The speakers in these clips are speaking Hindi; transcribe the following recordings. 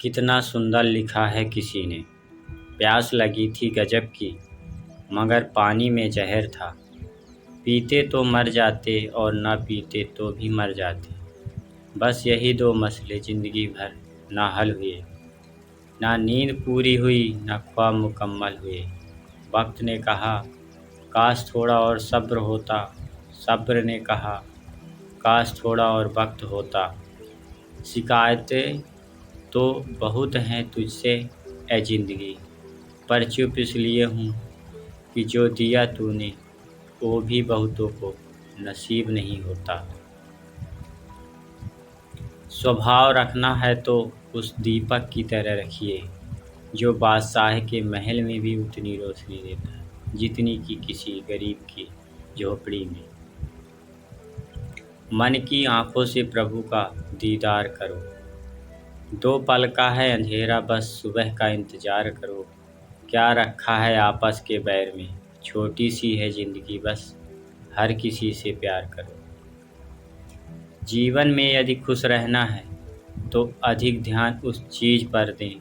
कितना सुंदर लिखा है किसी ने। प्यास लगी थी गजब की, मगर पानी में जहर था। पीते तो मर जाते और ना पीते तो भी मर जाते। बस यही दो मसले ज़िंदगी भर ना हल हुए। ना नींद पूरी हुई ना ख्वाब मुकम्मल हुए। वक्त ने कहा काश थोड़ा और सब्र होता। सब्र ने कहा काश थोड़ा और वक्त होता। शिकायतें तो बहुत हैं तुझसे ए ज़िंदगी, पर चुप इसलिए हूँ कि जो दिया तूने वो भी बहुतों को नसीब नहीं होता। स्वभाव रखना है तो उस दीपक की तरह रखिए, जो बादशाह के महल में भी उतनी रोशनी देता है जितनी कि किसी गरीब की झोपड़ी में। मन की आँखों से प्रभु का दीदार करो। 2 पल का है अंधेरा, बस सुबह का इंतज़ार करो। क्या रखा है आपस के बैर में, छोटी सी है ज़िंदगी, बस हर किसी से प्यार करो। जीवन में यदि खुश रहना है तो अधिक ध्यान उस चीज़ पर दें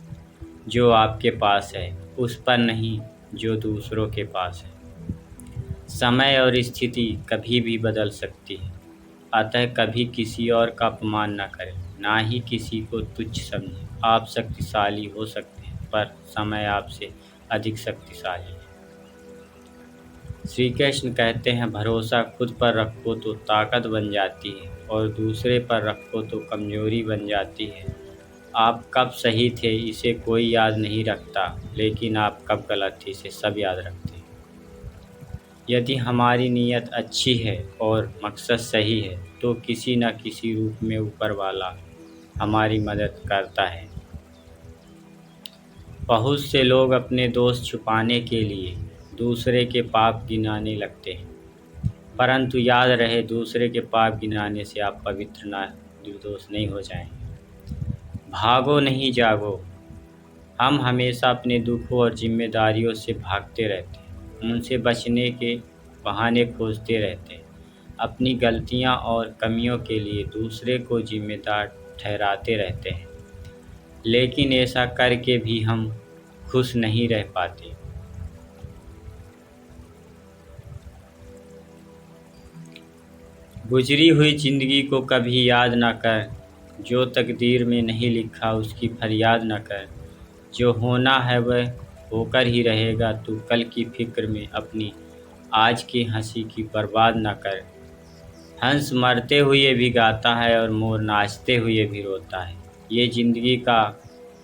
जो आपके पास है, उस पर नहीं जो दूसरों के पास है। समय और स्थिति कभी भी बदल सकती है, अतः कभी किसी और का अपमान न करें, ना ही किसी को तुच्छ समझें। आप शक्तिशाली हो सकते हैं, पर समय आपसे अधिक शक्तिशाली है। श्री कृष्ण कहते हैं भरोसा खुद पर रखो तो ताकत बन जाती है और दूसरे पर रखो तो कमजोरी बन जाती है। आप कब सही थे इसे कोई याद नहीं रखता, लेकिन आप कब गलत थे इसे सब याद रखते हैं। यदि हमारी नीयत अच्छी है और मकसद सही है तो किसी न किसी रूप में ऊपर वाला हमारी मदद करता है। बहुत से लोग अपने दोष छुपाने के लिए दूसरे के पाप गिनाने लगते हैं, परंतु याद रहे दूसरे के पाप गिनाने से आप पवित्र निर्दोष नहीं हो जाएंगे। भागो नहीं जागो। हम हमेशा अपने दुखों और जिम्मेदारियों से भागते रहते हैं, उनसे बचने के बहाने खोजते रहते हैं। अपनी गलतियां और कमियों के लिए दूसरे को जिम्मेदार ठहराते रहते हैं, लेकिन ऐसा करके भी हम खुश नहीं रह पाते। गुजरी हुई ज़िंदगी को कभी याद न कर, जो तकदीर में नहीं लिखा उसकी फरियाद न कर। जो होना है वह होकर ही रहेगा, तू कल की फिक्र में अपनी आज की हंसी की बर्बाद न कर। हंस मरते हुए भी गाता है और मोर नाचते हुए भी रोता है। ये ज़िंदगी का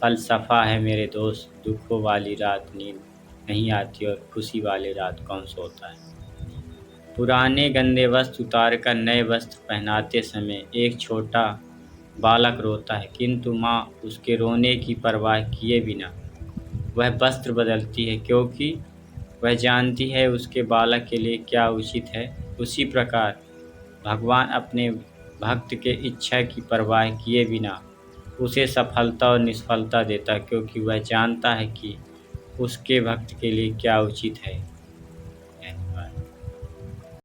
फ़लसफ़ा है मेरे दोस्त। दुखों वाली रात नींद नहीं आती और खुशी वाली रात कौन सोता है। पुराने गंदे वस्त्र उतार कर नए वस्त्र पहनाते समय एक छोटा बालक रोता है, किंतु माँ उसके रोने की परवाह किए बिना वह वस्त्र बदलती है, क्योंकि वह जानती है उसके बालक के लिए क्या उचित है। उसी प्रकार भगवान अपने भक्त के इच्छा की परवाह किए बिना उसे सफलता और निष्फलता देता, क्योंकि वह जानता है कि उसके भक्त के लिए क्या उचित है।